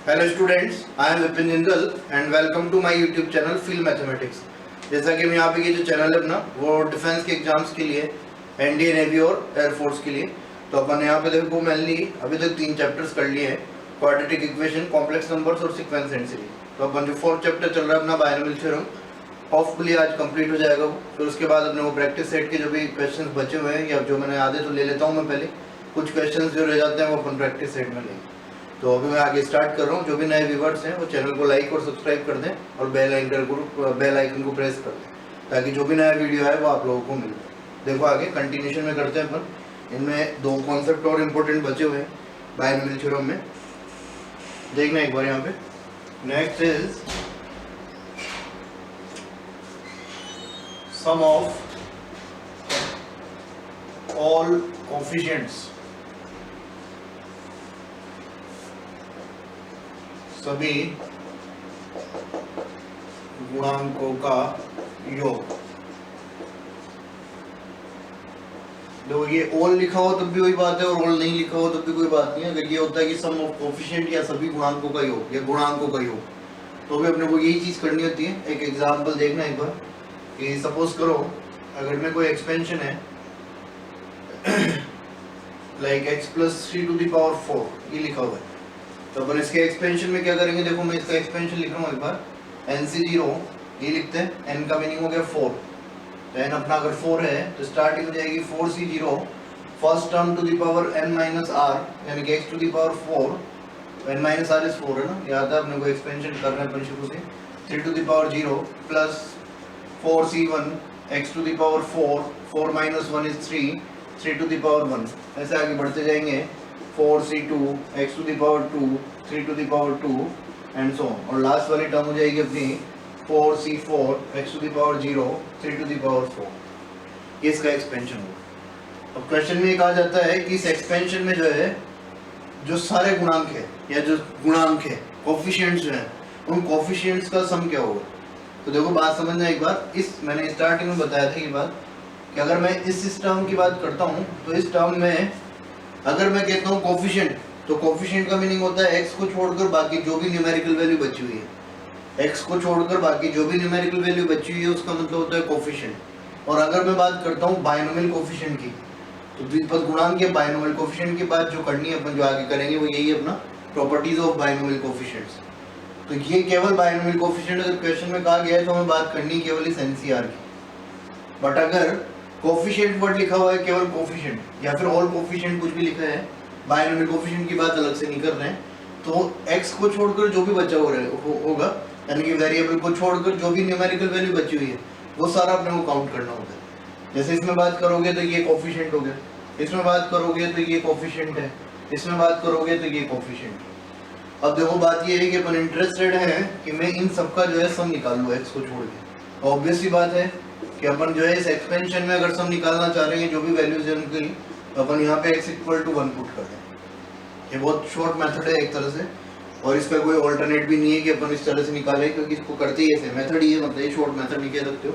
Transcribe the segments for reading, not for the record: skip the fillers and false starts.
Hello students, I am Vipin Jindal and welcome to my YouTube channel field mathematics. जैसा कि मैं यहाँ पे ये जो चैनल है अपना वो डिफेंस के एग्जाम्स के लिए, एनडीए, नेवी और एयरफोर्स के लिए। तो अपन यहाँ पे देखो मेनली अभी तक 3 चैप्टर्स कर लिए हैं, क्वाड्रेटिक इक्वेशन, कॉम्प्लेक्स नंबर्स और सीक्वेंस एंड सीरीज। तो अपन जो 4th चैप्टर चल रहा है अपना बायनोमियल थ्योरम, होपफुली आज कंप्लीट हो जाएगा वो। फिर उसके बाद अपने वो प्रैक्टिस सेट के जो भी क्वेश्चन बचे हुए हैं या जो मैंने आधे तो ले लेता हूँ मैं पहले, कुछ क्वेश्चन जो रह जाते हैं वो अपन प्रैक्टिस सेट में लेंगे। तो अभी मैं आगे स्टार्ट कर रहा हूँ। जो भी नए व्यूवर्स हैं वो चैनल को लाइक और सब्सक्राइब कर दें और बेल आइकन को प्रेस कर दें ताकि जो भी नया वीडियो है वो आप लोगों को मिल जाए। देखो आगे कंटिन्यूशन में करते हैं अपन। इनमें 2 कॉन्सेप्ट और इम्पोर्टेंट बचे हुए हैं बायनोमियल थ्योरम में, देखना एक बार यहाँ पे। Next is sum of all coefficients, सभी गुणांकों का योग। देखो ये ऑल लिखा हो तब भी वही बात है और ऑल नहीं लिखा हो तब भी कोई बात नहीं है। अगर ये होता है कि सम ऑफ कोफिशिएंट या सभी गुणांकों का योग या गुणांकों का योग, तो भी अपने को यही चीज करनी होती है। एक एग्जांपल देखना एक बार कि सपोज करो अगर में कोई एक्सपेंशन है लाइक x + 3⁴ ये लिखा हुआ है, तो अपन इसके एक्सपेंशन में क्या करेंगे। देखो मैं इसका एक्सपेंशन लिख रहा हूँ एक बार, NC0 ये लिखते हैं, n का मीनिंग हो गया 4, तो n अपना अगर 4 है तो स्टार्टिंग हो जाएगी 4C0 first term to the power n - r यानी कि x to the power 4, n - r is 4 है ना, याद है अपने को एक्सपेंशन करना है अपन शुरू से। 3 to the power 0 plus 4C1 x to the power 4, 4 - 1 is 3, 3 to the power 1, ऐसे आगे बढ़ते जाएंगे। 4C2 x to the power 2, 3 to the power 2 and so on. और लास्ट वाली टर्म हो जाएगी अपनी 4C4 x to the power 0, 3 to the power 4। ये इसका एक्सपेंशन होगा। अब क्वेश्चन में ये कहा जाता है कि इस एक्सपेंशन में जो है जो सारे गुणांक है या जो गुणांक है कोफिशिएंट्स जो है उन कोफिशिएंट्स का सम क्या होगा। तो देखो बात समझना एक बार। इस मैंने स्टार्टिंग में बताया था ये बात कि अगर मैं इस टर्म की बात करता हूँ तो इस टर्म में अगर मैं कहता हूँ कोफिशिएंट, तो कोफिशिएंट का मीनिंग होता है x को छोड़कर बाकी जो भी न्यूमेरिकल वैल्यू बची हुई है। x को छोड़कर बाकी जो भी न्यूमेरिकल वैल्यू बची हुई है उसका मतलब होता है कोफिशिएंट। और अगर मैं बात करता हूँ बायनोमियल कोफिशिएंट की, तो द्विपद गुणांक के बायनोमियल कोफिशिएंट की बात जो करनी है अपन, जो आगे करेंगे वो यही है अपना प्रॉपर्टीज ऑफ बायनोमियल कोफिशिएंट्स। तो ये केवल बायनोमियल कोफिशिएंट अगर क्वेश्चन में कहा गया है तो हमें बात करनी केवल इस NCR की। बट अगर कोफिशिएंट वर्ड लिखा हुआ है केवल कोफिशिएंट या फिर ऑल कोफिशिएंट कुछ भी लिखा है, बायनोमियल कोफिशिएंट की बात अलग से नहीं कर रहे हैं, तो x को छोड़कर जो भी बचा होगा यानी कि वेरिएबल को छोड़कर जो भी न्यूमेरिकल वैल्यू बची हुई है वो सारा अपने को काउंट करना होता है। जैसे इसमें बात करोगे तो ये कोफिशिएंट हो गया, इसमें बात करोगे तो ये कोफिशिएंट है, इसमें बात करोगे तो ये कोफिशिएंट है। अब देखो बात ये है कि अपन इंटरेस्टेड है कि मैं इन सबका जो है सम निकाल लूँ x को छोड़ के। ऑब्वियस सी बात है कि अपन जो है इस एक्सपेंशन में अगर सम निकालना चाह रहे हैं जो भी वैल्यूज है उनकी, तो अपन यहाँ पे x = 1 पुट कर दें। ये बहुत शॉर्ट मेथड है एक तरह से, और इसका कोई ऑल्टरनेट भी नहीं है कि अपन इस तरह से निकालें, क्योंकि इसको करते ही ऐसे मेथड ही है, मतलब ये शॉर्ट मेथड नहीं कह सकते हो।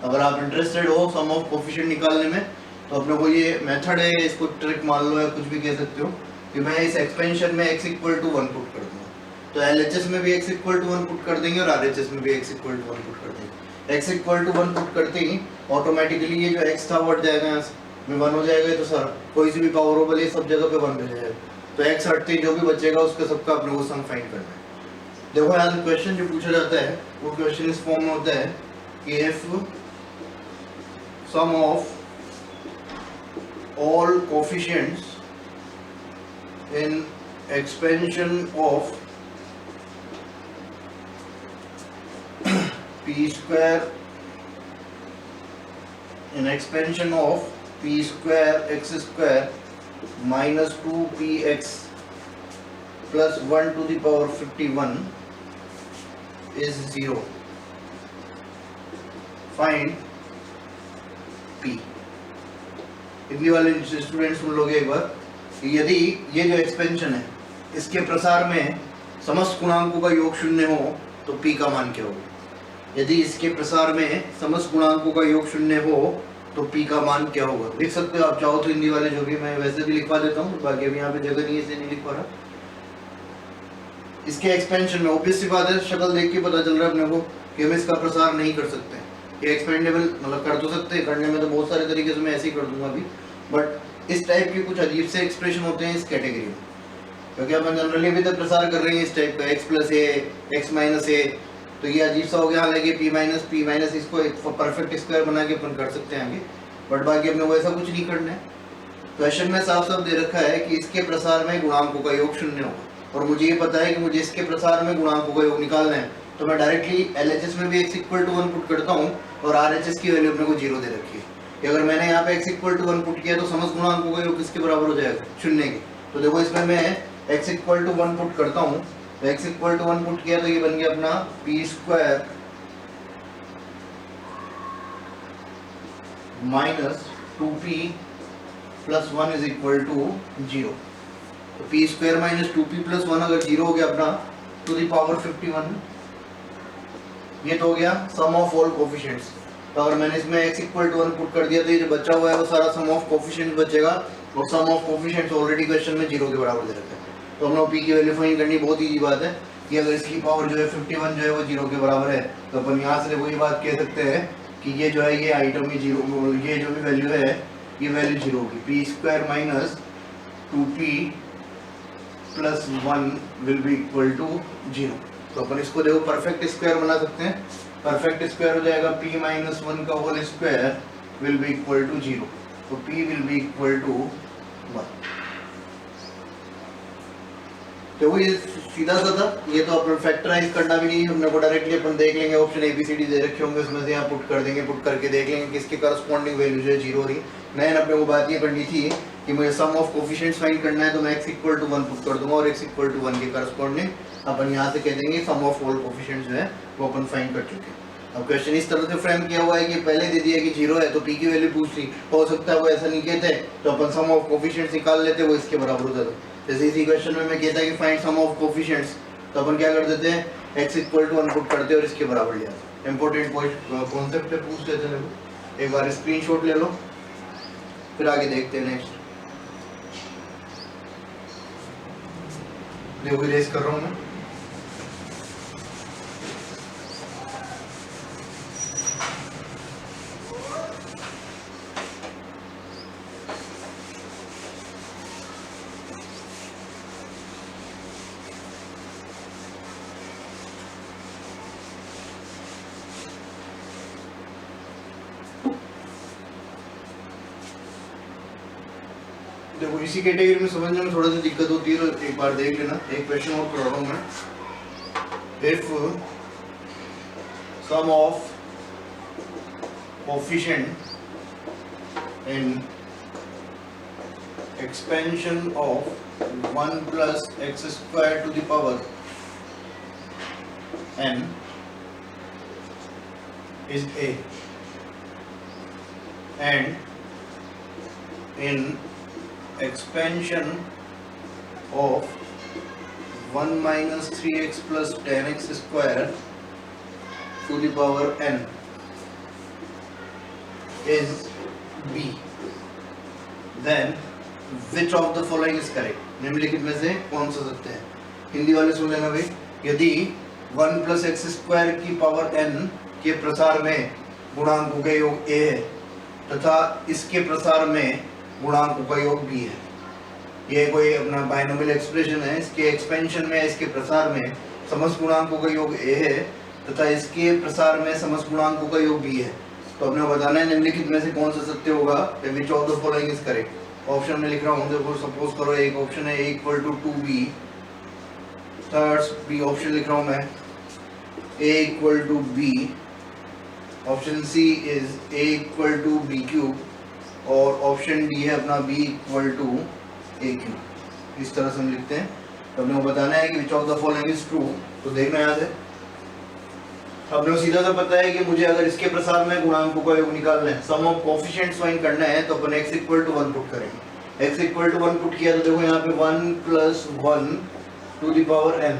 अगर आप इंटरेस्टेड हो सम ऑफ कोफिशिएंट निकालने में तो अपने को ये मेथड है, इसको ट्रिक मान लो या कुछ भी कह सकते हो कि मैं इस एक्सपेंशन में x = 1 पुट कर दूंगा। तो LHS में भी x = 1 पुट कर देंगे और RHS में भी x = 1 पुट कर देंगे। x = 1 पुट करते ही ऑटोमेटिकली ये जो x था वो हट जाएगा, यहाँ से 1 हो जाएगा। तो सर कोई सी भी पावर हो भले सब जगह पे 1 मिल जाएगा, तो x हटते ही जो भी बचेगा उसका सबका अपने को सम फाइंड करना है। देखो यहाँ क्वेश्चन जो पूछा जाता है वो क्वेश्चन इस फॉर्म में होता है कि if sum of all coefficients in expansion of p square in expansion of p square x square minus 2px plus 1 to the power 51 is 0. Find p. Hindi वाले स्टूडेंट सुन लोगे एक बार, यदि ये जो एक्सपेंशन है इसके प्रसार में समस्त गुणांकों का योग 0 हो तो p का मान क्या होगा। यदि इसके प्रसार में समस्त गुणांकों का योग 0 हो तो p का मान क्या होगा। लिख सकते हो आप चाहो तो हिंदी वाले, जो भी मैं वैसे भी लिखवा देता हूँ, बाकी अभी यहाँ पे जगह नहीं है इसलिए नहीं लिख पा रहा। इसके एक्सपेंशन में ऑब्वियस सी बात है, शक्ल देख के पता चल रहा है अपने को कि हम इसका प्रसार नहीं कर सकते। ये एक्सपेंडेबल मतलब कर तो सकते हैं, करने में तो बहुत सारे तरीके से मैं ऐसे ही कर दूंगा अभी, बट इस टाइप के कुछ अजीब से एक्सप्रेशन होते हैं इस कैटेगरी में, क्योंकि अपन जनरली अभी तक प्रसार कर रहे हैं इस टाइप का x प्लस ए एक्स माइनस ए, तो ये अजीब सा हो गया। हालांकि पी माइनस इसको एक परफेक्ट स्क्वायर बना के अपन कर सकते हैं आगे, बट बाकी अपने को ऐसा कुछ नहीं करना है। क्वेश्चन में साफ साफ दे रखा है कि इसके प्रसार में गुणांकों का योग 0 होगा, और मुझे ये पता है कि मुझे इसके प्रसार में गुणांकों का योग निकालना है, तो मैं डायरेक्टली एलएचएस में भी x इक्वल टू 1 पुट करता हूँ और आरएचएस की वैल्यू अपने को 0 दे रखी है कि अगर मैंने यहाँ पे x इक्वल टू 1 पुट किया तो समस्त गुणांकों का योग किसके बराबर हो जाएगा, 0 के। तो देखो इसमें मैं x इक्वल टू 1 पुट करता हूँ, तो x इक्वल टू 1 पुट किया तो ये बन गया अपना p square minus 2p plus 1 is equal to 0। तो p square minus 2p plus 1 अगर 0 हो गया अपना टू द पावर 51, ये तो हो गया सम ऑफ ऑल कोफिशिएंट्स। तो अगर मैंने इसमें x इक्वल टू 1 पुट कर दिया तो ये जो बचा हुआ है वो सारा सम ऑफ कोफिशिएंट्स बचेगा, और सम ऑफ कोफिशिएंट्स ऑलरेडी क्वेश्चन में 0 के बराबर दे रखा है। तो हम लोग p की वैल्यू फाइंड करनी बहुत ईजी बात है कि अगर इसकी पावर जो है 51 जो है वो 0 के बराबर है, तो अपन यहाँ से वही बात कह सकते हैं कि ये जो है ये आइटम ही 0, ये जो भी वैल्यू है ये वैल्यू 0 होगी। p square minus 2p plus 1 will be equal to 0। तो अपन इसको देखो परफेक्ट स्क्वायर बना सकते हैं, परफेक्ट स्क्वायर हो जाएगा p माइनस 1 का whole square will be equal to 0, तो p will be equal to 1। तो वो ये सीधा सा था, ये तो अपन फैक्टराइज करना भी नहीं, हमने को डायरेक्टली अपन देख लेंगे, ऑप्शन ABCD दे रखे होंगे उसमें से यहाँ पुट कर देंगे, पुट करके देख लेंगे किसके करस्पॉन्डिंग वैल्यू जो है 0 हो रही। मैंने अपने को बात ये करनी थी कि मुझे सम ऑफ कोफिशिएंट्स फाइंड करना है, तो मैं x इक्वल टू 1 पुट कर दूंगा और x इक्वल टू 1 के करस्पॉन्डिंग अपन यहाँ से कह देंगे सम ऑफ ऑल कोफिशिएंट्स जो है वो अपन फाइंड कर चुके हैं। अब क्वेश्चन इस तरह से फ्रेम किया हुआ है कि पहले दे दिया कि 0 है तो p की वैल्यू पूछ ली, हो सकता है वो ऐसा नहीं कहते तो अपन सम ऑफ कोफिशिएंट्स निकाल लेते, वो इसके बराबर हो जाता। जैसे इसी क्वेश्चन में मैं कहता है कि फाइंड सम ऑफ कोफिशिएंट्स, तो अपन क्या कर देते हैं x इक्वल टू 1 पुट करते हैं और इसके बराबर ले आते हैं। इंपॉर्टेंट कॉन्सेप्ट है, पूछ लेते हैं, एक बार स्क्रीनशॉट ले लो फिर आगे देखते हैं। नेक्स्ट देखो इरेज कर रहा हूँ मैं। देखो इसी कैटेगरी में समझने में थोड़ा सा दिक्कत होती है, तो एक बार देख लेना। एक क्वेश्चन और कर रहा हूँ मैं। If sum of coefficient in expansion of 1 plus X square to the power n is a and in expansion of 1 minus 3x plus 10x square to the power n is b, then which of the following is correct? निम्नलिखित में से कौन सा सत्य है? हिंदी वाले सुन लेना भाई। यदि 1 प्लस एक्स स्क्वायर की पावर n के प्रसार में गुणांकों का योग a है तथा इसके प्रसार में गुणांकों का योग b है, ये कोई अपना बाइनोमियल एक्सप्रेशन है, इसके एक्सपेंशन में इसके प्रसार में समस्त गुणांकों का योग a है तथा इसके प्रसार में समस्त गुणांकों का योग b है, तो अपने बताना है निम्नलिखित में से कौन सा सत्य होगा, which of the following is correct. Option में लिख रहा हूँ, देखो सपोज करो एक ऑप्शन है a equal to 2b, third B option लिख रहा हूँ मैं a equal to b, option C is a equal to b cube, और ऑप्शन डी है अपना b equal to a cube. इस तरह से हम लिखते हैं। तो हमने को बताना है कि which of the following is true, तो देखना याद है। हमने सीधा सा पता है कि मुझे अगर इसके प्रसार में गुणांकों का योग निकालना है, सम ऑफ कोफिशिएंट्स फाइंड करना है, तो अपन x इक्वल टू 1 पुट करेंगे। x इक्वल टू 1 पुट किया तो देखो यहाँ पे 1 plus 1 to the power n,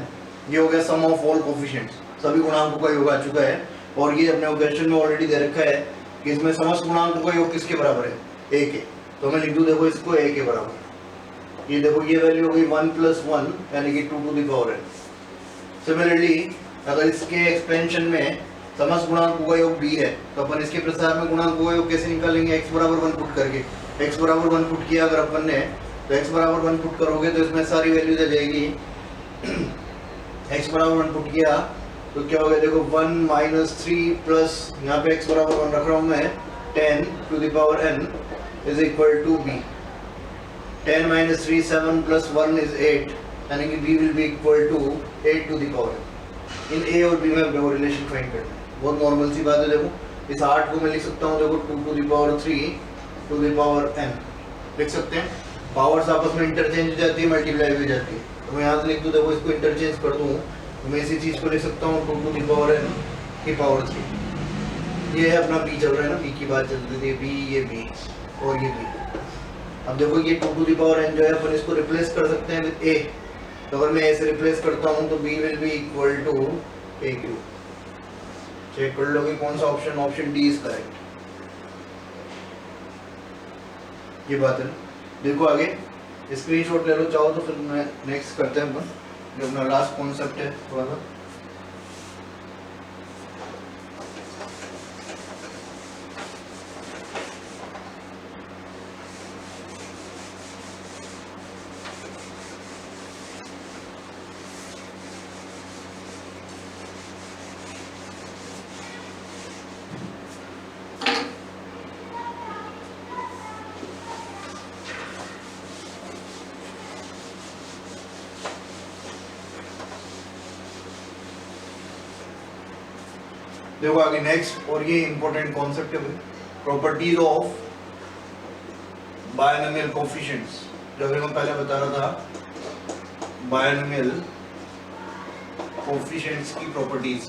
ये हो गया सम ऑफ ऑल कोफिशिएंट्स, सभी गुणांकों का योग आ चुका है। और ये अपने क्वेश्चन में ऑलरेडी दे रखा है कि इसमें समस्त गुणांकों का योग किसके बराबर है, a के, तो मैं लिख दूं देखो इसको a के बराबर। ये देखो ये वैल्यू हो गई 1 प्लस 1 यानी कि 2 to the power n, similarly अगर इसके एक्सपेंशन में समस्त गुणांकों का योग b है तो अपन इसके प्रसार में गुणांकों का योग कैसे निकालेंगे, x बराबर 1 पुट करके। x बराबर 1 पुट किया अगर अपन ने तो x बराबर 1 पुट करोगे तो इसमें सारी वैल्यूज आ जाएगी। x बराबर 1 पुट किया तो क्या हो गया, देखो 1 माइनस 3 प्लस यहाँ पे x बराबर 1 रख रहा हूँ मैं 10 to the power n is equal to b। 10 minus 3 7 plus 1 is 8 यानी कि b will be equal to 8 to the power. इन a और b में अपने को रिलेशन फाइंड करना है, बहुत नॉर्मल सी बात है। देखो इस 8 को मैं लिख सकता हूँ, देखो 2 to the power 3 to the power n लिख सकते हैं। पावर्स आपस में इंटरचेंज हो जाती है, मल्टीप्लाई भी हो जाती है, तो मैं यहाँ से लिख दूँ, देखो इसको इंटरचेंज कर दूँ तो मैं इसी चीज़ को लिख सकता हूँ 2 टू द पावर n की पावर 3। ये है अपना b चल रहा है ना, b की बात चल रही थी, b ये b और ये b। अब देखो ये 2 टू द पावर n जो है अपन इसको रिप्लेस कर सकते हैं विद a, तो अगर मैं a से रिप्लेस करता हूँ तो b will be equal to a cube. Check कर लो कि कौन सा option, option D is correct. ये बात है। देखो आगे स्क्रीनशॉट ले लो चाहो तो, फिर मैं नेक्स्ट करते हैं अपन जो अपना लास्ट कॉन्सेप्ट है थोड़ा सा। देखो आगे नेक्स्ट, और ये इंपॉर्टेंट कॉन्सेप्ट है, प्रॉपर्टीज ऑफ बायनोमियल कोफिशिएंट्स। जो मैं पहले बता रहा था बायनोमियल कोफिशिएंट्स की प्रॉपर्टीज।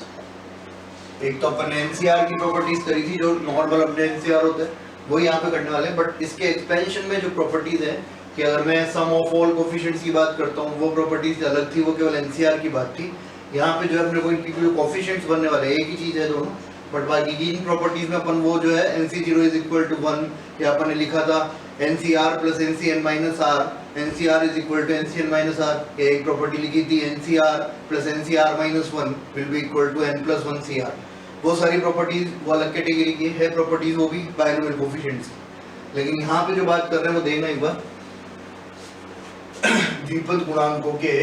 एक तो अपन ने एनसीआर की प्रॉपर्टीज करी थी, जो नॉर्मल अपने एनसीआर होते हैं वो यहाँ पे करने वाले हैं, बट इसके एक्सपेंशन में जो प्रॉपर्टीज है कि अगर मैं सम ऑफ ऑल कोफिशिएंट्स की बात करता हूँ वो प्रॉपर्टीज अलग थी, वो केवल एनसीआर की बात थी। यहाँ पे जो है अपने को इनकी जो कोफिशिएंट्स बनने वाले एक ही चीज है दोनों, बट बाकी की इन प्रॉपर्टीज में अपन वो जो है NC0 इज इक्वल टू 1 या अपन ने लिखा था NCR plus NCN minus R, NCR is equal to NCN minus R। ये एक प्रॉपर्टी लिखी थी NCR plus NCR minus 1 will be equal to N plus 1 CR। वो सारी प्रॉपर्टीज वो अलग कैटेगरी की है प्रॉपर्टीज, वो भी बायनोमियल कोफिशिएंट्स। लेकिन यहाँ पे जो बात कर रहे हैं वो देखना एक बार, द्विपद गुणांकों के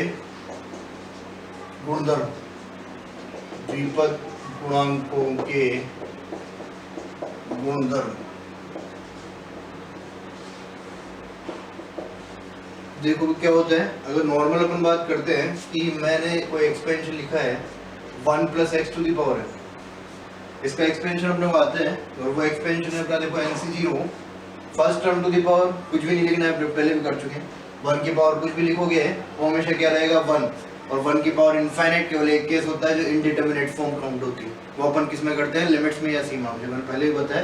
गुणधर्म, द्विपद गुणांकों के गुणधर्म। देखो क्या होता है, अगर नॉर्मल अपन बात करते हैं कि मैंने कोई एक्सपेंशन लिखा है 1 plus x to the power है, इसका एक्सपेंशन अपने को आते हैं और वो एक्सपेंशन है अपना देखो NC0 first term to the power कुछ भी नहीं लिखना है, पहले भी कर चुके हैं। 1 की पावर कुछ भी लिखोगे वो हमेशा क्या रहेगा 1, और 1 की पावर इनफाइनाइट केवल एक केस होता है जो इनडिटरमिनेट फॉर्म काउंट होती है, वो अपन किस में करते हैं, लिमिट्स में या सीमा में, जो मैंने पहले भी बताया।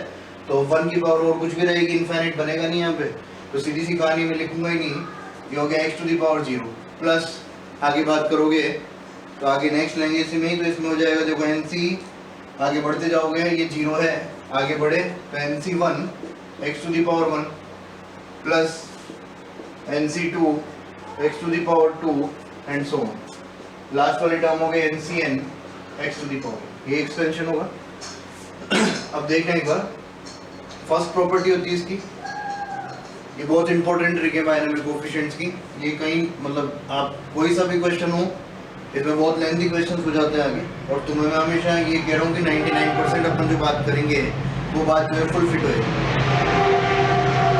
तो 1 की पावर और कुछ भी रहेगी, इनफाइनाइट बनेगा नहीं यहाँ पे, तो सीधी सी कहानी में लिखूंगा ही नहीं, ये हो गया x to the power 0 plus आगे बात करोगे तो आगे नेक्स्ट लेंगे इसी में ही, तो इसमें हो जाएगा देखो NC, आगे बढ़ते जाओगे ये 0 है, आगे बढ़े तो NC1 x to the power 1 plus NC2 x to the power 2 and so on. Last वाले टर्म हो गए NCN x to the power, ये एक्सटेंशन होगा। अब देखना एक बार, फर्स्ट प्रॉपर्टी होती है इसकी, ये बहुत इंपॉर्टेंट ट्रिक है बायनोमियल कोफिशिएंट्स की। ये कहीं मतलब आप कोई सा भी क्वेश्चन हो इसमें बहुत लेंथी क्वेश्चन हो जाते हैं आगे, और तुम्हें मैं हमेशा ये कह रहा हूँ कि 99% अपन जो बात करेंगे वो बात जो है फुल फिट होएगी।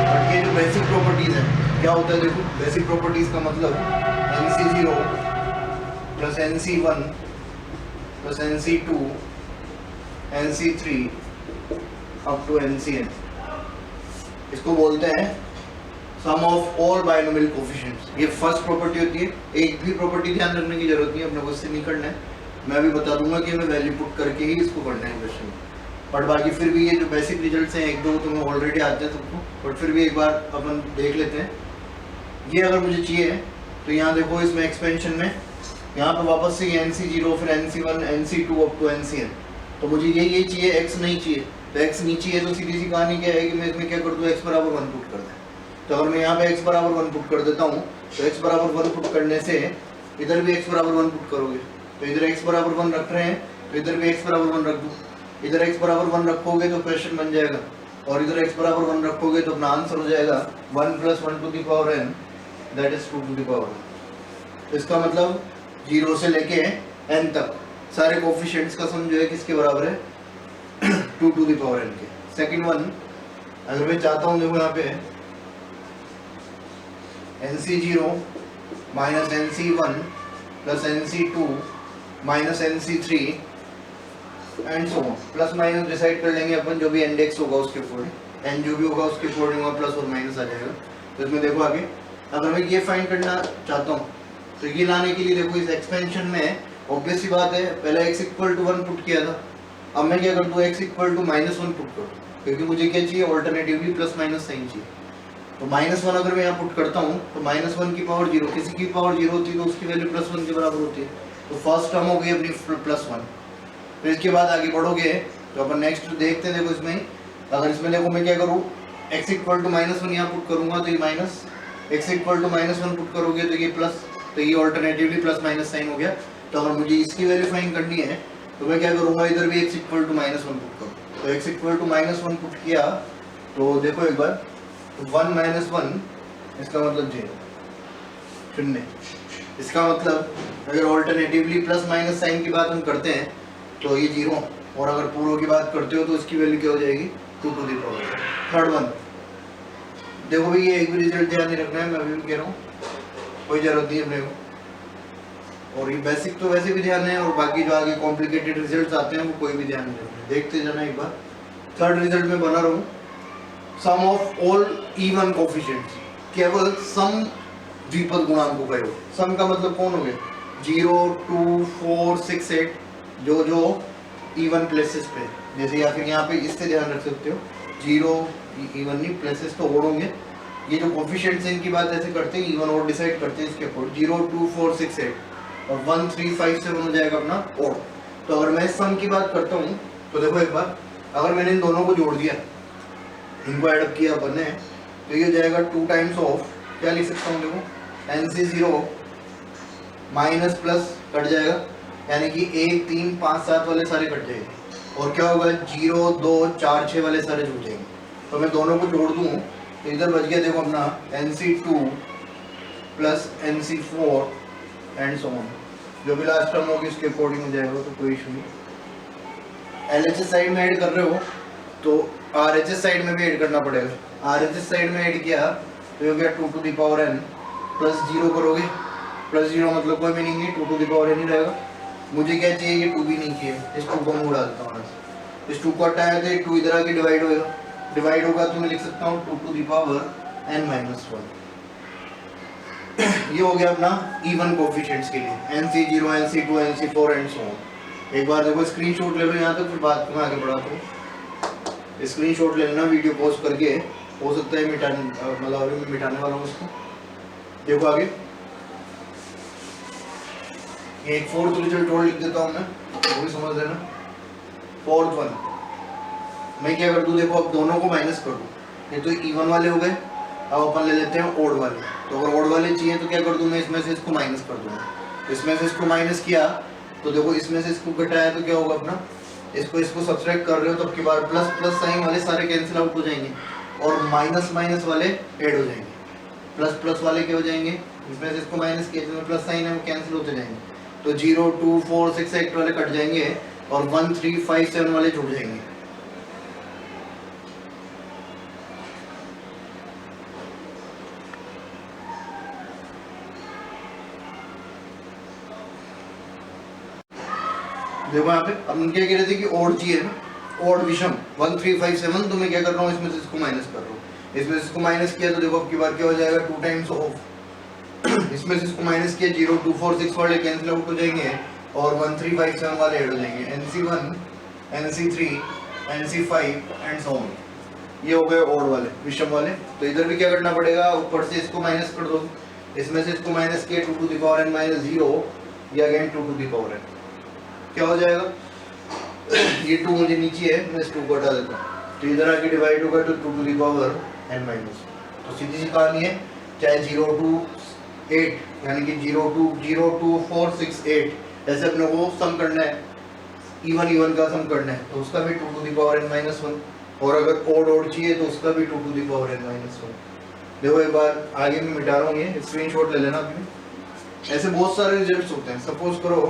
बट ये जो बेसिक प्रॉपर्टीज है क्या होता है, देखो बेसिक प्रॉपर्टीज का मतलब NC0 plus NC1 plus NC2 NC3 up to NCN, इसको बोलते हैं sum of all binomial coefficients. ये फर्स्ट प्रॉपर्टी होती है, एक भी प्रॉपर्टी ध्यान रखने की जरूरत नहीं है, अपने को इससे नहीं करना है, मैं भी बता दूंगा कि हमें वैल्यू पुट करके ही इसको करना है क्वेश्चन में। बट बाकी फिर भी ये जो बेसिक रिजल्ट्स हैं एक दो तुम्हें ऑलरेडी आते हैं सबको, बट फिर भी एक बार अपन देख लेते हैं। ये अगर मुझे चाहिए तो यहाँ देखो इसमें एक्सपेंशन में यहाँ पे वापस से NC0 फिर NC1 NC2 up to NCN, तो मुझे ये चाहिए, x नहीं चाहिए, तो x नहीं चाहिए तो सीधी सी कहानी क्या है कि मैं इसमें क्या कर दूँ, x बराबर 1 पुट कर दें। तो अगर मैं यहाँ पे x बराबर 1 पुट कर देता हूँ तो x बराबर 1 पुट करने से इधर भी x बराबर 1 पुट करोगे तो इधर x बराबर 1 रख रहे हैं, तो इधर भी x बराबर 1 रख दूं। इधर x बराबर 1 रखोगे तो क्वेश्चन बन जाएगा, और इधर x बराबर 1 रखोगे तो अपना आंसर हो जाएगा 1 + 1 to the power n, that is 2 to the power n। तो इसका मतलब 0 से लेके n तक सारे कोफिशिएंट्स का सम जो है किसके बराबर है, 2 टू द पावर n के। सेकंड वन, अगर मैं चाहता हूँ, देखो यहाँ पे NC0 minus NC1 plus NC2 minus NC3 and so on, plus minus decide कर लेंगे अपन, जो भी इंडेक्स होगा उसके अकॉर्डिंग, n जो भी होगा उसके अकॉर्डिंग होगा, प्लस और माइनस आ जाएगा। तो इसमें देखो आगे, अगर मैं ये फाइंड करना चाहता हूँ तो ये लाने के लिए देखो इस एक्सपेंशन में ऑब्वियस सी बात है, पहले x इक्वल टू 1 पुट किया था, अब मैं क्या कर दूँ, x इक्वल टू -1 पुट कर दूँ, क्योंकि मुझे क्या चाहिए, ऑल्टरनेटिवली प्लस माइनस साइन चाहिए। तो -1 अगर मैं यहाँ पुट करता हूँ तो -1 की पावर 0, किसी की पावर 0 होती है तो उसकी वैल्यू +1 के बराबर होती है। तो फर्स्ट टर्म हो गई अपनी +1। फिर इसके बाद आगे बढ़ोगे तो अपन नेक्स्ट देखते हैं। देखो इसमें, अगर इसमें देखो मैं क्या करूँ, x इक्वल टू -1 यहाँ पुट करूँगा तो ये minus, x equal to -1 put करोगे तो ये प्लस, तो ये ऑल्टरनेटिवली प्लस माइनस साइन हो गया। तो अगर मुझे इसकी वैल्यू फाइंड करनी है तो मैं क्या करूँगा, इधर भी x इक्वल टू -1 पुट करूँ। तो x इक्वल टू -1 पुट किया तो देखो एक बार, 1 - 1 इसका मतलब 0। इसका मतलब अगर ऑल्टरनेटिवली प्लस माइनस साइन की बात हम करते हैं तो ये 0, और अगर पूर्व की बात करते हो तो इसकी वैल्यू क्या हो जाएगी, 2 to the power. Third one, देखो भाई ये एक भी रिजल्ट ध्यान नहीं रखना है, मैं अभी भी कह रहा हूँ, कोई जरूरत नहीं है अपने को, और ये बेसिक तो वैसे भी ध्यान है, और बाकी जो आगे कॉम्प्लिकेटेड रिजल्ट्स आते हैं वो कोई भी ध्यान नहीं रखना, देखते जाना एक बार। थर्ड रिजल्ट में बना रहा हूँ, सम ऑफ ऑल इवन कोफिशिएंट्स, केवल सम द्विपद गुणांकों का योग। सम का मतलब कौन हो गया, 0, 2, 4, 6, 8, जो जो इवन प्लेसेस पे, जैसे या फिर यहाँ पे इससे ध्यान रख सकते हो, 0 इवन नहीं, प्लेसेस तो और होंगे, ये जो कोफिशिएंट्स हैं इनकी बात ऐसे करते हैं, इवन और डिसाइड करते हैं इसके अकॉर्डिंग, 0, 2, 4, 6, 8 और 1, 3, 5, 7 हो जाएगा अपना और। तो अगर मैं सम की बात करता हूँ तो देखो एक बार, अगर मैंने इन दोनों को जोड़ दिया, इनको ऐड किया बने, तो ये हो जाएगा 2 टाइम्स ऑफ, क्या लिख सकता हूँ देखो, NC0 माइनस प्लस कट जाएगा, यानी कि 1, 3, 5, 7 वाले सारे कट जाएंगे, और क्या होगा, 0, 2, 4, 6 वाले सारे जुड़ जाएंगे। तो मैं दोनों को जोड़ दूँ तो इधर बच गया देखो अपना NC2 plus NC4 and so on, जो भी लास्ट टर्म होगी उसके अकॉर्डिंग हो जाएगा, तो कोई इशू नहीं। LHS साइड में ऐड कर रहे हो तो RHS साइड में भी ऐड करना पड़ेगा। RHS साइड में ऐड किया तो ये हो गया 2 to the power n, plus 0 करोगे, प्लस 0 मतलब कोई मीनिंग नहीं, 2 टू द पावर n ही रहेगा। मुझे क्या चाहिए, ये 2 भी नहीं चाहिए, इस 2 को मैं उड़ा देता हूँ, इस 2 को हटाया तो ये 2 इधर आके डिवाइड होगा, डिवाइड होगा तो मैं लिख सकता हूँ 2 टू द पावर n-1। ये हो गया अपना इवन कोफिशिएंट्स के लिए, NC0, NC2, NC4 and so on. एक बार देखो स्क्रीनशॉट ले लो यहाँ तक, फिर बात को मैं आगे बढ़ाता हूँ। स्क्रीनशॉट ले लेना वीडियो पॉज करके, हो सकता है मतलब मिटाने वाला हूँ उसको। देखो आगे, एक फोर्थ रिजल्ट और लिख देता हूँ मैं, वो भी समझ लेना। फोर्थ वन मैं क्या कर दूँ, देखो अब दोनों को माइनस कर दूँ, ये तो इवन वाले हो गए, अब अपन ले लेते हैं ओड वाले। तो अगर ओड वाले चाहिए तो क्या कर दूँ मैं, इसमें से इसको माइनस कर दूँगा, इसमें से इसको माइनस किया तो देखो इसमें से इसको घटाया तो क्या होगा अपना, इसको सब्सट्रैक्ट कर रहे हो तो आपके बाद प्लस प्लस साइन वाले सारे कैंसिल आउट हो जाएंगे, और माइनस माइनस वाले ऐड हो जाएंगे, प्लस प्लस वाले क्या हो जाएंगे, इसमें से इसको माइनस किया जिसमें प्लस साइन है वो कैंसिल होते जाएंगे, तो 0, 2, 4, 6, 8 वाले कट जाएंगे, और 1, 3, 5, 7 वाले जुड़ जाएंगे। देखो यहाँ पे हम क्या कह रहे थे कि ओड चाहिए ना, ओड विषम 1, 3, 5, 7, तो मैं क्या कर रहा हूँ, इसमें से इसको माइनस कर रहा हूँ, इसमें से इसको माइनस किया तो देखो अब की बार क्या हो जाएगा, 2 टाइम्स ऑफ, इसमें से इसको माइनस किया, 0, 2, 4, 6 वाले कैंसिल आउट हो जाएंगे, और 1, 3, 5, 7 वाले ऐड हो जाएंगे, NC1, NC3, NC5 and so on. ये हो गए ओड वाले, विषम वाले। तो इधर भी क्या करना पड़ेगा, ऊपर से इसको माइनस कर दो, इसमें से इसको माइनस किया 2 to the power n minus 0, ये again 2 to the power n, क्या हो जाएगा, ये 2 मुझे नीचे है, मैं इस 2 को हटा देता हूँ, तो इधर आके डिवाइड होगा तो 2 to the power n minus. तो सीधी सी कहानी है, चाहे 0 to 8 यानी कि 0 to 4, 6, 8 जैसे अपने को सम करना है इवन का सम करना है तो उसका भी 2 to the power n minus 1, और अगर ओड चाहिए तो उसका भी 2 to the power n minus 1। देखो एक बार आगे मैं मिटा रहा हूँ, ये स्क्रीनशॉट ले लेना अपने। ऐसे बहुत सारे रिजल्ट्स होते हैं। सपोज करो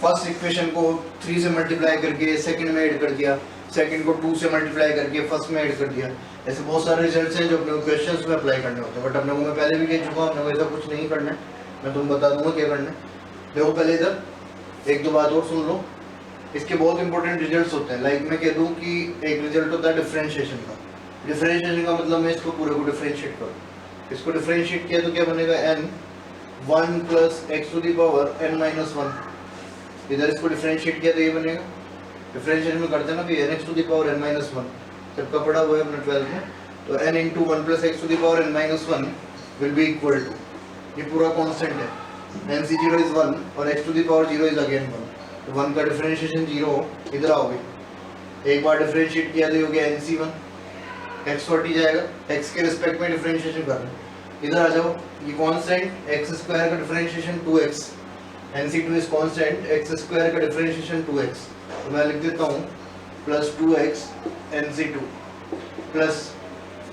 फर्स्ट इक्वेशन को 3 से मल्टीप्लाई करके सेकंड में ऐड कर दिया, सेकंड को 2 से मल्टीप्लाई करके फर्स्ट में ऐड कर दिया। ऐसे बहुत सारे रिजल्ट्स हैं जो अपने क्वेश्चंस में अप्लाई करने होते हैं, बट अपने को मैं पहले भी कह चुका हूँ, अपने को ऐसा कुछ नहीं करना है, मैं तुम्हें बता दूंगा क्या करना है। देखो पहले इधर एक दो बात और सुन लो, इसके बहुत इंपॉर्टेंट रिजल्ट्स होते हैं। लाइक मैं कह दूं कि एक रिजल्ट होता है डिफरेंशिएशन का। डिफरेंशिएशन का मतलब मैं इसको पूरे को डिफरेंशिएट करूँ। इसको डिफरेंशिएट किया तो क्या बनेगा, n 1 plus x to the power n minus 1। इधर इसको डिफरेंशिएट किया तो ये बनेगा, डिफरेंशिएशन में करते हैं ना कि n x to the power n minus 1, सबका पढ़ा हुआ है अपने 12th में। तो n into 1 plus x to the power n minus 1 will be equal to, ये पूरा कांस्टेंट है, nc0 इज 1 और x to the power 0 is again 1। तो 1 का डिफरेंशिएशन 0, इधर आओगे एक बार डिफरेंशिएट किया तो ये हो गया nc1, x हट ही जाएगा, x के रिस्पेक्ट में डिफरेंशिएशन करना। इधर आ जाओ, ये कांस्टेंट x स्क्वायर का differentiation 2x, nc2 is constant x square का डिफरेंशिएशन 2x। तो मैं लिख देता हूँ प्लस 2x nc2 प्लस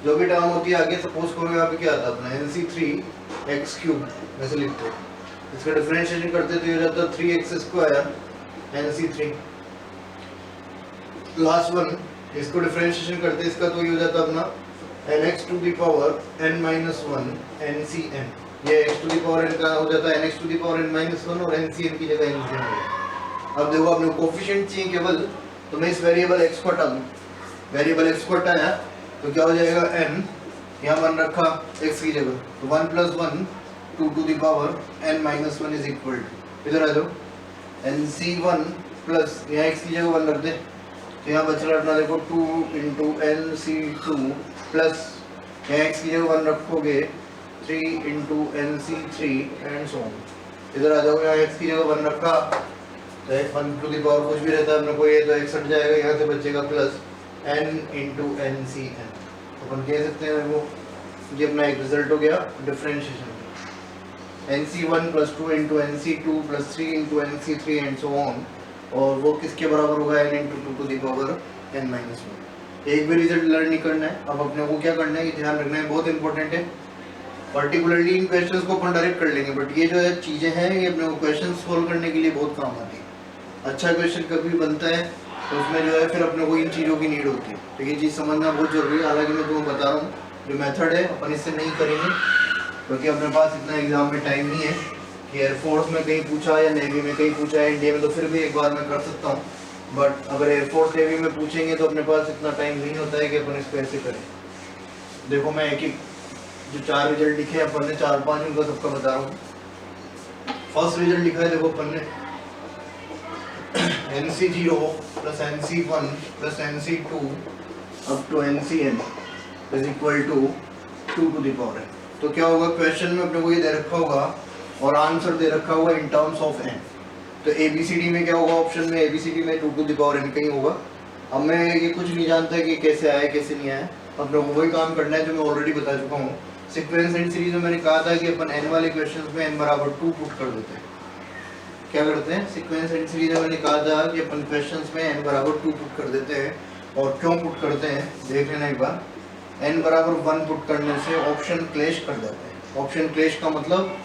जो भी टर्म होती है आगे, सपोज करो यहाँ पे क्या आता है अपना nc3 x क्यूब, वैसे लिखते हैं। इसका डिफरेंशिएशन करते तो ये हो जाता 3x square nc3। Last one, इसको डिफरेंशिएशन करते इसका तो ये हो जाता अपना nx to the power n minus 1 ncn। ये x to the power n का हो जाता है nx to the power n minus 1 और ncn की जगह ncn हो गया। अब देखो अपने कोफिशिएंट चाहिए केवल, तो मैं इस वेरिएबल x को हटा दूं, वेरिएबल x को हटाया तो क्या हो जाएगा n, यहाँ 1 रखा x की जगह, तो 1 plus 1 2 to the power n minus 1 is equal to, इधर आ जाओ nc1 प्लस यहाँ x की जगह 1 रख दे, तो यहाँ बच रहा अपना देखो 2 इंटू nc2 प्लस यहाँ x की जगह 1 रखोगे 3 into nc3 and so on. इधर आ जाओ, यहाँ x की जगह 1 रखा, चाहे 1 टू द पावर कुछ भी रहता है अपने को, ये तो x हट जाएगा, यहाँ से बचेगा प्लस n इंटू ncn। तो अपन कह सकते हैं वो ये अपना एक रिजल्ट हो गया differentiation, nc1 plus 2 into nc2 plus 3 into nc3 and so on, और वो किसके बराबर होगा n into 2 to the power n minus 1। एक भी रिजल्ट लर्न नहीं करना है। अब अपने को क्या करना है, ये ध्यान रखना है, बहुत इंपॉर्टेंट है। पर्टिकुलरली इन क्वेश्चंस को अपन डायरेक्ट कर लेंगे, बट ये जो है चीज़ें हैं ये अपने को क्वेश्चन सोल्व करने के लिए बहुत काम आती है। अच्छा क्वेश्चन कभी बनता है तो उसमें जो है फिर अपने को इन चीज़ों की नीड होती है, तो ये चीज़ समझना बहुत जरूरी है। हालांकि मैं तुम्हें बता रहा हूँ जो मेथड है अपन इससे नहीं करेंगे, क्योंकि अपने पास इतना एग्जाम में टाइम नहीं है कि एयरफोर्स में कहीं पूछा या नेवी में कहीं पूछा है, इंडिया में तो फिर भी एक बार मैं कर सकता हूँ, बट अगर एयरफोर्स नेवी में पूछेंगे तो अपने पास इतना टाइम नहीं होता है कि अपन इसको ऐसे करें। देखो मैं एक एक जो 4 रिजल्ट लिखे हैं अपन ने, 4-5 उनका सबका बता रहा हूँ। फर्स्ट रिजल्ट लिखा है देखो अपन ने nc0 plus nc1 plus nc2 up to ncn is equal to 2 to the power n। तो क्या होगा, क्वेश्चन में अपने को ये दे रखा होगा और आंसर दे रखा होगा इन टर्म्स ऑफ n। तो ABCD में क्या होगा, ऑप्शन में ABCD में 2 टू द पावर n कहीं होगा। अब मैं ये कुछ नहीं जानता कि कैसे आया कैसे नहीं आया, अपने को वही काम करना है जो मैं ऑलरेडी बता चुका हूँ। सीक्वेंस एंड सीरीज में मैंने कहा था कि अपन n वाले क्वेश्चंस में n बराबर 2 पुट कर देते हैं। क्या करते हैं, सीक्वेंस एंड सीरीज में मैंने कहा था कि अपन क्वेश्चंस में n बराबर 2 पुट कर देते हैं। और क्यों पुट करते हैं देख लेना एक बार। n बराबर 1 पुट करने से ऑप्शन क्लैश कर जाते हैं। ऑप्शन क्लैश का मतलब,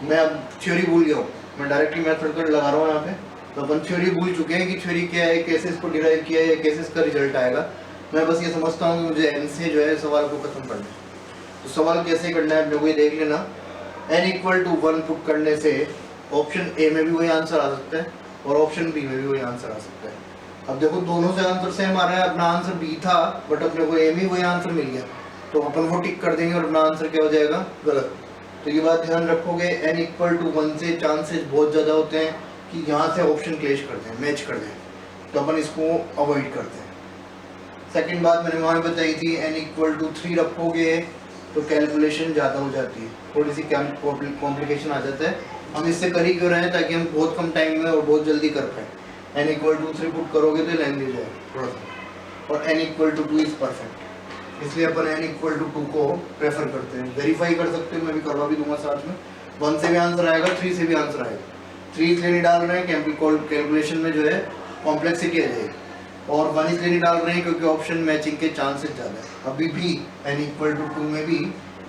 मैं अब थ्योरी भूल गया हूँ, मैं डायरेक्टली मेथड कर लगा रहा हूँ यहाँ पे। तो अपन थ्योरी भूल चुके हैं कि थ्योरी क्या है, कैसे इसको डिराइव किया है, कैसे इसका रिजल्ट आएगा। मैं बस ये समझता हूँ कि मुझे n से जो है सवाल को खत्म करना है। तो सवाल कैसे करना है अपने को ये देख लेना। n इक्वल टू 1 पुट करने से ऑप्शन ए में भी वही आंसर आ सकता है और ऑप्शन बी में भी वही आंसर आ सकता है। अब देखो दोनों से आंसर सेम आ रहा है, अपना आंसर बी था बट अपने को ए में वही आंसर मिल गया, तो अपन वो टिक कर देंगे और अपना आंसर क्या हो जाएगा, गलत। तो ये बात ध्यान रखोगे, n इक्वल टू 1 से चांसेस बहुत ज़्यादा होते हैं कि यहाँ से ऑप्शन क्लैश करते हैं, मैच कर दें, तो अपन इसको अवॉइड करते हैं। सेकंड बात मैंने वहाँ बताई थी, n इक्वल टू 3 रखोगे तो कैलकुलेशन ज़्यादा हो जाती है, थोड़ी सी कॉम्प्लिकेशन आ जाता है। हम इससे कर ही क्यों रहे हैं, ताकि हम बहुत कम टाइम में और बहुत जल्दी कर पाए। n इक्वल टू 3 पुट करोगे तो लेंथ हो जाए थोड़ा सा, और n equal to 2 is perfect, इसलिए अपन n इक्वल टू 2 को प्रेफर करते हैं। वेरीफाई कर सकते हैं, मैं भी करवा भी दूंगा साथ में, 1 से भी आंसर आएगा, 3 से भी आंसर आएगा। 3 इसलिए नहीं डाल रहे हैं कैलकुलेशन में जो है कॉम्प्लेक्सिटी आ जाएगी, और 1 इसलिए नहीं डाल रहे हैं क्योंकि ऑप्शन मैचिंग के चांसेस ज़्यादा है। अभी भी n इक्वल टू 2 में भी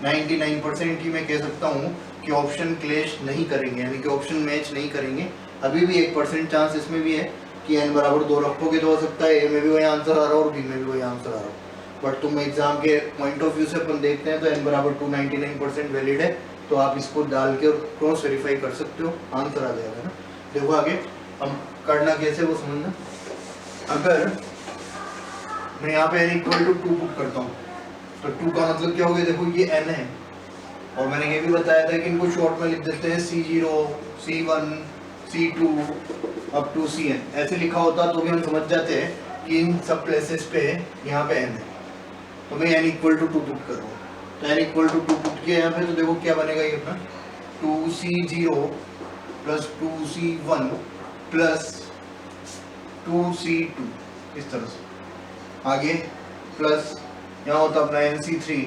99% ही मैं कह सकता हूँ कि ऑप्शन क्लैश नहीं करेंगे, यानी कि ऑप्शन मैच नहीं करेंगे। अभी भी 1% चांस इसमें भी है कि n बराबर 2 रखोगे तो हो सकता है ए में भी वही आंसर आ रहा हो और बी में भी वही आंसर आ रहा हो। बट तुम एग्जाम के पॉइंट ऑफ व्यू से अपन देखते हैं तो n बराबर 2 99% वैलिड है, तो आप इसको डाल के और क्रॉस वेरीफाई कर सकते हो, आंसर आ जाएगा ना। देखो आगे हम करना कैसे वो समझना। अगर मैं यहाँ पे n इक्वल टू 2 पुट करता हूँ तो 2 का मतलब क्या हो गया, देखो ये n है, और मैंने ये भी बताया था कि इनको शॉर्ट में लिख देते हैं C0, C1, C2 up to Cn। ऐसे लिखा होता तो भी हम समझ जाते हैं कि इन सब प्लेसेस पे यहाँ पे n है। तो मैं n इक्वल टू 2 पुट कर रहा हूँ, तो n इक्वल टू 2 पुट किया यहाँ पे, तो देखो क्या बनेगा ये अपना 2C0 plus 2C1 plus 2C2, इस तरह से आगे प्लस यहाँ होता अपना NC3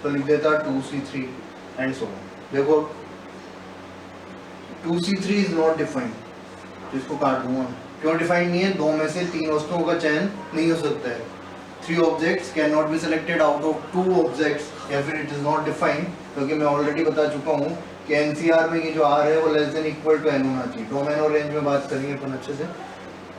तो लिख देता 2C3 एंड सो ऑन। देखो 2C3 इज नॉट डिफाइंड, तो इसको काट दूंगा। क्यों डिफाइंड नहीं है? दो में से 3 वस्तुओं का चयन नहीं हो सकता है। 3 objects can not be selected out of 2 objects, या फिर इट इज नॉट डिफाइंड, क्योंकि मैं ऑलरेडी बता चुका हूँ कि एनसीआर में ये जो आर है वो less than equal to n होना चाहिए। डोमेन और रेंज में बात करेंगे अपन अच्छे से।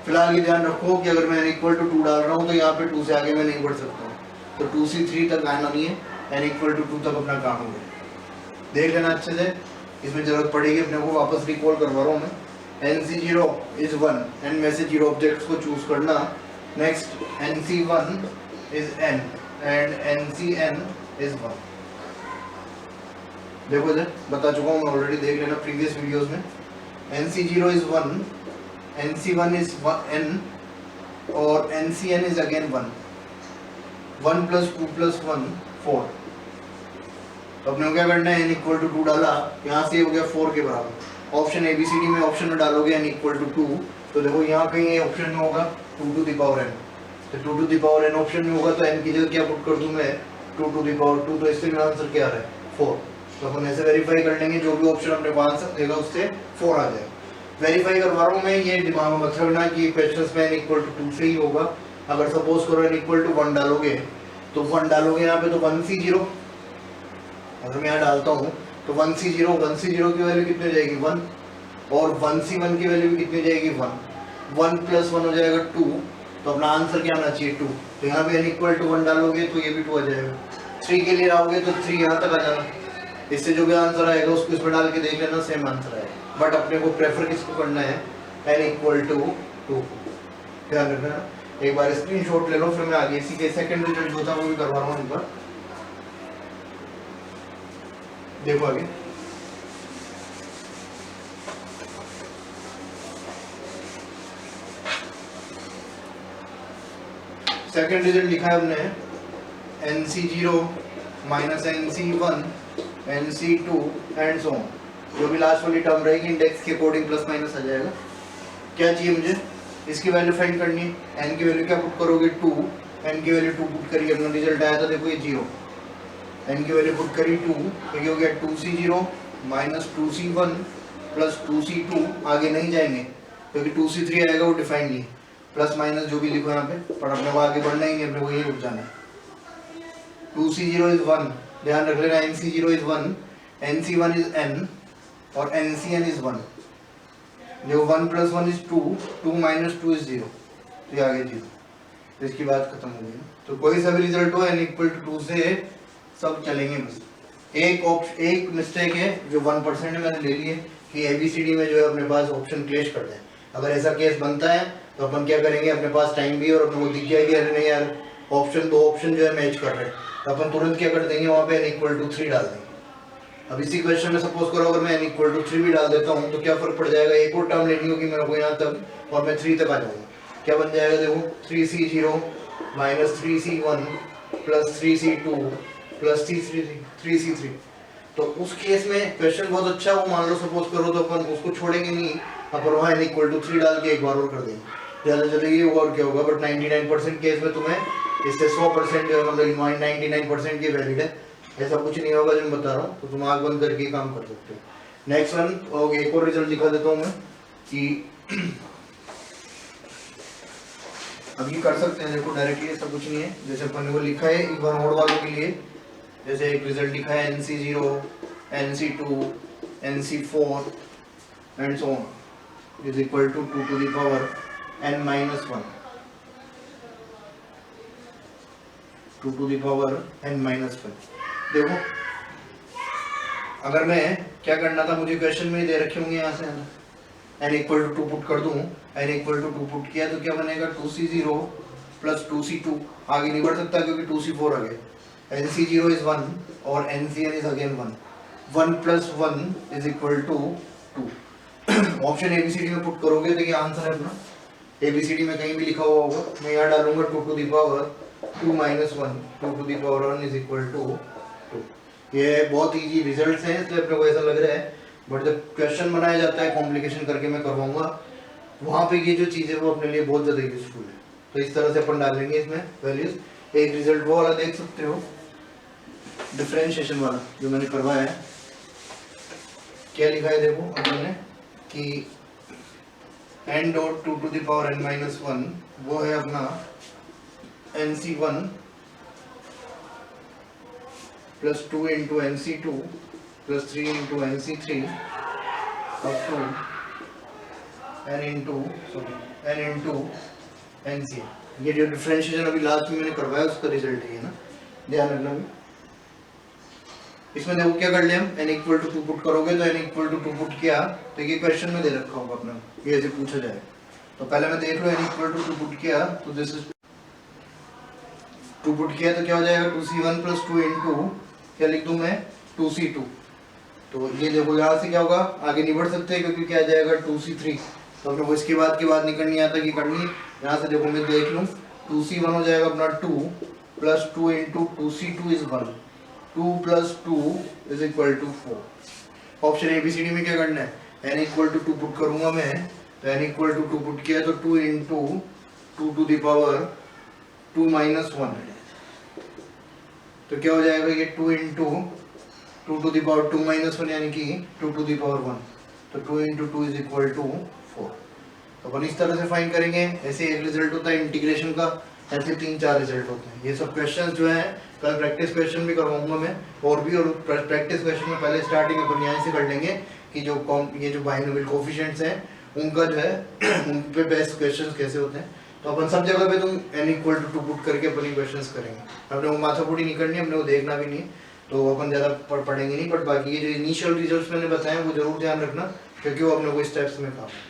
फिलहाल ये ध्यान रखो कि अगर मैं n इक्वल टू 2 डाल रहा हूँ तो यहाँ पे 2 से आगे मैं नहीं बढ़ सकता हूँ, तो 2C3 तक आना नहीं है, n इक्वल टू 2 तक अपना काम हो गया। देख लेना अच्छे से, इसमें जरूरत पड़ेगी अपने को, वापस रिकॉल करवा रहा हूँ मैं। NC0 इज 1, n में से 0 ऑब्जेक्ट्स को चूज करना। Next NC1 is n and NCn is 1। देखो इधर बता चुका हूँ मैं ऑलरेडी, देख लेना प्रीवियस वीडियोस में। NC0 is 1, NC1 is n और NCn is again 1. 1 plus 2 plus 1 4। तो अपने को क्या करना है, n इक्वल टू 2 डाला, यहाँ से हो गया 4 के बराबर। ऑप्शन ABCD में ऑप्शन में डालोगे n इक्वल टू 2, तो देखो यहाँ कहीं ये ऑप्शन में होगा 2 to the power n, तो 2 to the power n option में होगा, तो n की जगह क्या पुट कर दूँ मैं 2 to the power 2, तो इससे मेरा आंसर क्या आ रहा है 4। तो अपन ऐसे वेरीफाई कर लेंगे, जो भी ऑप्शन अपने को आंसर देगा उससे 4 आ जाएगा। वेरीफाई करवा रहा हूँ मैं, ये दिमाग में मत रखना कि क्वेश्चंस में n इक्वल टू 2 से ही होगा। अगर सपोज करो n इक्वल टू 1 डालोगे, तो 1 डालोगे यहाँ पे तो 1C0, अगर मैं यहाँ डालता हूँ तो 1C0 की वैल्यू कितनी हो जाएगी 1, और 1C1 की वैल्यू भी कितनी हो जाएगी 1। 1 प्लस 1 हो जाएगा 2, तो अपना आंसर क्या आना चाहिए 2। तो यहाँ पे n इक्वल टू 1 डालोगे तो ये भी 2 आ जाएगा। 3 के लिए आओगे तो 3 यहाँ तक आ जाना, इससे जो भी आंसर आएगा उसको इसमें डाल के देख लेना, सेम आंसर आएगा। बट अपने को प्रेफर किसको करना है, n इक्वल टू 2। ध्यान रखना, एक बार स्क्रीनशॉट ले लो, फिर मैं आगे इसी के सेकंड रिजल्ट जो था वो भी करवा रहा हूँ एक बार। देखो आगे सेकंड रिजल्ट लिखा है हमने NC0 minus NC1 NC2 and so on. जो भी लास्ट वाली टर्म रहेगी इंडेक्स के अकॉर्डिंग प्लस माइनस आ जाएगा। क्या चाहिए मुझे, इसकी वैल्यू फाइंड करनी है। n की वैल्यू क्या पुट करोगे 2, n की वैल्यू 2 पुट करिए, अपना रिजल्ट आया था देखो ये 0। n की वैल्यू पुट करी 2, तो ये हो गया 2C0 minus 2C1 plus 2C2। आगे नहीं जाएंगे क्योंकि 2C3 आएगा वो डिफाइंड नहीं, प्लस माइनस जो भी लिखो यहाँ पे, पर अपने को आगे बढ़ना ही नहीं, अपने को यही रुक जाना है। 2C0 इज 1, ध्यान रख लेना, NC0 is 1, NC1 is n और NCn इज 1। जो 1 प्लस 1 इज 2, 2 माइनस 2 इज 0, तो ये आगे 0, तो इसकी बात खत्म हो गई। तो कोई सा भी रिजल्ट हो n इक्वल टू 2 से सब चलेंगे। बस एक मिस्टेक है जो 1% है, मैंने ले ली है कि ABCD में जो है अपने पास ऑप्शन क्लैश कर दें। अगर ऐसा केस बनता है तो अपन क्या करेंगे, अपने पास टाइम भी और अपने को दिख जाएगी अरे नहीं यार ऑप्शन, दो ऑप्शन जो है मैच कर रहे हैं, तो अपन तुरंत क्या कर देंगे वहाँ पे n इक्वल टू 3 डाल देंगे। अब इसी क्वेश्चन में सपोज करो अगर मैं n इक्वल टू 3 भी डाल देता हूँ तो क्या फर्क पड़ जाएगा, एक और टर्म लेनी होगी मेरे को यहाँ तक और मैं 3 तक आ जाऊँगा। क्या बन जाएगा देखो 3C0 minus 3C1 plus 3C2 plus 3C3। तो उस केस में क्वेश्चन बहुत अच्छा वो मान लो सपोज करो, तो अपन उसको छोड़ेंगे नहीं, अपन वहाँ n इक्वल टू 3 डाल के एक बार और कर देंगे, ज़्यादा चलेगी और क्या होगा। बट 99% केस में तुम्हें इससे 100% जो है मतलब 99% की वैलिड है, ऐसा कुछ नहीं होगा जो मैं बता रहा हूँ। तो तुम आँख बंद करके काम कर सकते हो। नेक्स्ट वन एक और रिजल्ट दिखा देता हूँ मैं कि अब ये कर सकते हैं, देखो डायरेक्टली ऐसा कुछ नहीं है, जैसे अपन ने वो लिखा है एक बार नोड वालों के लिए, जैसे एक रिजल्ट लिखा है NC0, NC2, NC4 and so on is equal to 2 to the power n minus 1, 2 to the power n minus 1। देखो अगर मैं क्या करना था, मुझे क्वेश्चन में दे रखे होंगे यहाँ से n इक्वल टू 2 पुट कर दूं, n इक्वल टू 2 पुट किया तो क्या बनेगा 2C0 प्लस 2C2, आगे नहीं बढ़ सकता क्योंकि 2C4 आ गया, NC0 इज 1 और NCN is again 1, 1 plus 1 is equal to 2। Option ABCD में पुट करोगे तो ये आंसर है अपना, ABCD में कहीं भी लिखा हुआ होगा, मैं यहाँ डालूंगा 2 to the power 2 minus 1, 2 to the power 1 is equal to 2। ये बहुत इजी रिजल्ट्स हैं, इसलिए अपने को ऐसा लग रहा है, बट जब क्वेश्चन बनाया जाता है कॉम्प्लिकेशन करके मैं करवाऊंगा, वहाँ पे ये जो चीज़ है वो अपने लिए बहुत ज़्यादा यूजफुल है। तो इस तरह से अपन डालेंगे इसमें वैल्यूज। एक रिजल्ट वो वाला देख सकते हो, डिफरेंशिएशन वाला जो मैंने करवाया है, क्या लिखा है देखो अपन ने कि n dot 2 to the power n minus 1 वो है अपना NC1 plus 2 into NC2 plus 3 into NC3 up to n into NC। ये जो डिफरेंशिएशन अभी लास्ट में मैंने करवाया उसका रिजल्ट है ना, ध्यान रखना। इसमें देखो क्या कर लिया हम, n इक्वल टू 2 पुट करोगे तो n इक्वल टू 2 पुट किया तो ये क्वेश्चन में दे रखा होगा अपना, ये ऐसे पूछा जाए तो पहले मैं देख लो n इक्वल टू 2 पुट किया तो दिस इज 2 पुट किया तो क्या हो जाएगा 2C1 प्लस 2 इंटू क्या लिख दूं मैं 2C2। तो ये देखो यहाँ से क्या होगा, आगे नहीं बढ़ सकते क्योंकि क्या आ जाएगा 2C3, तो अपने को इसके बाद निकलनी आता कि करनी है। यहाँ से देखो मैं देख लूँ 2C1 हो जाएगा अपना 2 plus 2 into 2C2 is 1, 2 plus 2 is equal to 4। Option ABCD में क्या करना है, n इक्वल टू 2 पुट करूंगा मैं, तो n इक्वल टू 2 पुट किया तो 2 into 2 to the power 2 minus 1, तो क्या हो जाएगा ये 2 into 2 to the power 2 minus 1 यानी कि 2 टू द पावर 1, तो 2 इंटू 2 इज इक्वल टू 4। तो अपन इस तरह से फाइंड करेंगे। ऐसे एक रिजल्ट होता है इंटीग्रेशन का, ऐसे 3-4 रिजल्ट होते हैं। ये सब क्वेश्चंस जो हैं कल प्रैक्टिस क्वेश्चन भी करवाऊंगा मैं, और प्रैक्टिस क्वेश्चन में पहले स्टार्टिंग अपन यहाँ से कर लेंगे कि ये जो बाइनोमियल कोफिशिएंट्स हैं उनका जो है उन पे बेस्ट क्वेश्चंस कैसे होते हैं। तो अपन सब जगह पे तुम n इक्वल टू 2 पुट करके अपनी क्वेश्चंस करेंगे, अपने को माथापुड़ी नहीं करनी, अपने को देखना भी नहीं, तो अपन ज़्यादा पढ़ेंगे नहीं। बट बाकी ये जो इनिशियल रिजल्ट्स मैंने बताए वो जरूर ध्यान रखना क्योंकि वो अपने को स्टेप्स में काम है,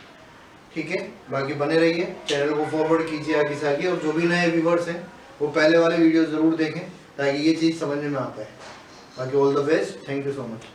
ठीक है। बाकी बने रहिए, चैनल को फॉरवर्ड कीजिए आगे से आगे, और जो भी नए व्यूवर्स हैं वो पहले वाले वीडियो ज़रूर देखें ताकि ये चीज़ समझ में आ पाए। बाकी all the best, thank you so much.